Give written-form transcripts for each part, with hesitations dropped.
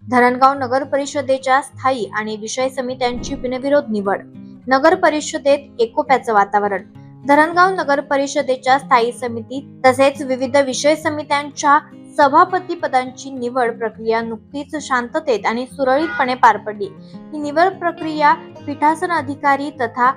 धरणगाव नगर परिषदेच्या स्थायी आणि विषय समित्यांची बिनविरोध निवड. नगर परिषदेत एकोप्याचं वातावरण. धरणगाव नगर परिषदेच्या स्थायी समिती तसेच विविध विषय समित्यांच्या सभापती पदांची निवड प्रक्रिया नुकतीच शांततेत आणि सुरळीतपणे पार पडली. ही निवड प्रक्रिया पीठासन अधिकारी तथा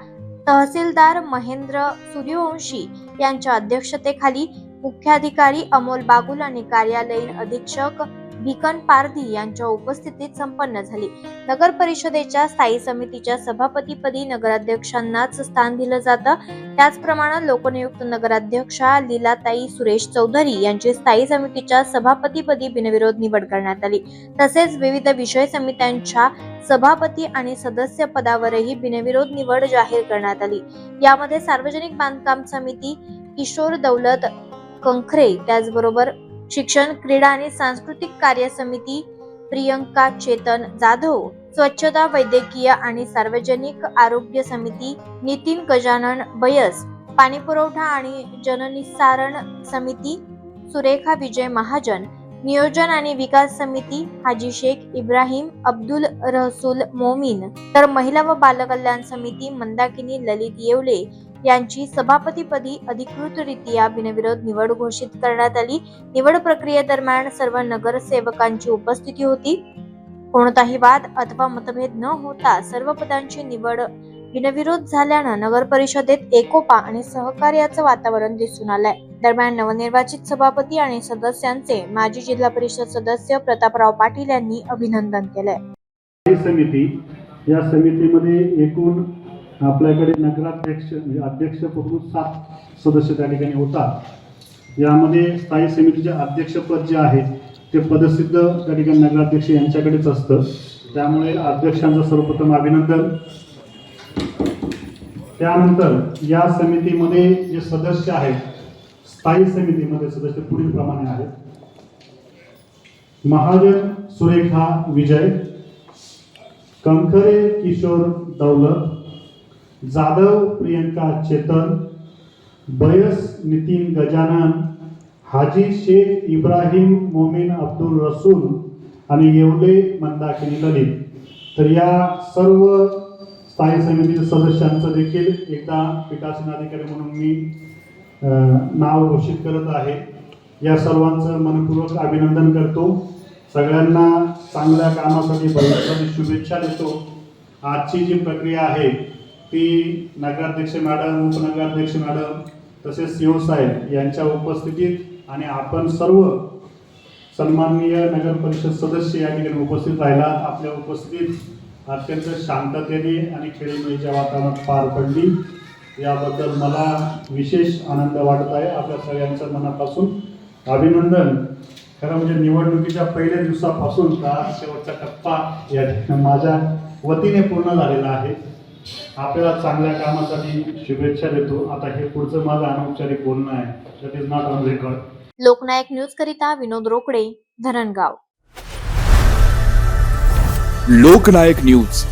तहसीलदार महेंद्र सूर्यवंशी यांच्या अध्यक्षतेखाली मुख्याधिकारी अमोल बागुल आणि कार्यालयीन अधीक्षक भिकन पारधी यांच्या उपस्थितीत संपन्न झाली. नगर परिषदेच्या स्थायी समितीच्या सभापतीपदी नगराध्यक्षांनाच स्थान दिलं जातं. त्याचप्रमाणे लोकनियुक्त नगराध्यक्षा लीलाताई सुरेश चौधरी यांची स्थायी समितीच्या सभापतीपदी बिनविरोध निवड करण्यात आली. तसेच विविध विषय समित्यांच्या सभापती आणि सदस्य पदावरही बिनविरोध निवड जाहीर करण्यात आली. यामध्ये सार्वजनिक बांधकाम समिती किशोर दौलत कंखरे, त्याचबरोबर शिक्षण, क्रीडा आणि सांस्कृतिक कार्य समिती प्रियंका चेतन जाधव, स्वच्छता, वैद्यकीय आणि सार्वजनिक आरोग्य समिती नितीन गजानन बयस, पाणी पुरवठा आणि जननिस्सारण समिती सुरेखा विजय महाजन, नियोजन आणि विकास समिती हाजी शेख इब्राहिम अब्दुल रहसूल मोमीन, तर महिला व बालकल्याण समिती मंदाकिनी ललित येवले यांची सभापतीपदी अधिकृतरित्या बिनविरोध निवड घोषित करण्यात आली. निवड प्रक्रियेदरम्यान सर्व नगरसेवकांची उपस्थिती होती. कोणताही वाद अथवा मतभेद न होता सर्व पदांची निवड बिनविरोध झाल्यानं नगर परिषदेत एकोपा आणि सहकार्याचं वातावरण दिसून आलंय. दरम्यान नवनिर्वाचित सभापती आणि सदस्यांचे माजी जिल्हा परिषद सदस्य प्रतापराव पाटील यांनी अभिनंदन केलंय. या समितीमध्ये एकूण आपल्याकडे नगराध्यक्ष म्हणजे अध्यक्ष पकडून 7 सदस्य त्या ठिकाणी होतात. यामध्ये स्थायी समितीचे अध्यक्षपद जे आहे ते पदसिद्ध त्या ठिकाणी नगराध्यक्ष यांच्याकडेच असतं. त्यामुळे अध्यक्षांचं सर्वप्रथम अभिनंदन. त्यानंतर या समितीमध्ये जे सदस्य आहेत, स्थायी समितीमध्ये सदस्य पुढील प्रमाणे आहेत: महाजन सुरेखा विजय, कंखरे किशोर दौलत, जाधव प्रियंका चेतन, बयस नितीन गजानन, हाजी शेख इब्राहिम मोमीन अब्दुल रसूल आणि येवले मंदाकिनी ललित. तर या सर्व स्थायी समितीच्या सदस्यांचं देखील एकदा पीठासीन अधिकारी म्हणून मी नाव घोषित करत आहे. या सर्वांचं मनपूर्वक अभिनंदन करतो. सगळ्यांना चांगल्या कामासाठी भविष्यासाठी शुभेच्छा देतो. आजची जी प्रक्रिया आहे ती नगराध्यक्ष मॅडम, उपनगराध्यक्ष मॅडम तसेच सीओ साहेब यांच्या उपस्थितीत आणि आपण सर्व सन्माननीय नगर परिषद सदस्य या ठिकाणी उपस्थित राहिला. आपल्या उपस्थितीत अत्यंत शांततेने आणि खेळीमेळीच्या वातावरणात पार पडली. याबद्दल मला विशेष आनंद वाटत आहे. आपल्या सगळ्यांचं मनापासून अभिनंदन. खरं म्हणजे निवडणुकीच्या पहिल्या दिवसापासून शेवटचा टप्पा या ठिकाणी माझ्या वतीने पूर्ण झालेला आहे. आपल्याला चांगल्या कामासाठी शुभेच्छा देतो. आता हे पुढचं माझं अनौपचारिक बोलणं आहे. That is not on record. Loknayak news करिता विनोद रोकडे, धरणगाव. लोकनायक न्यूज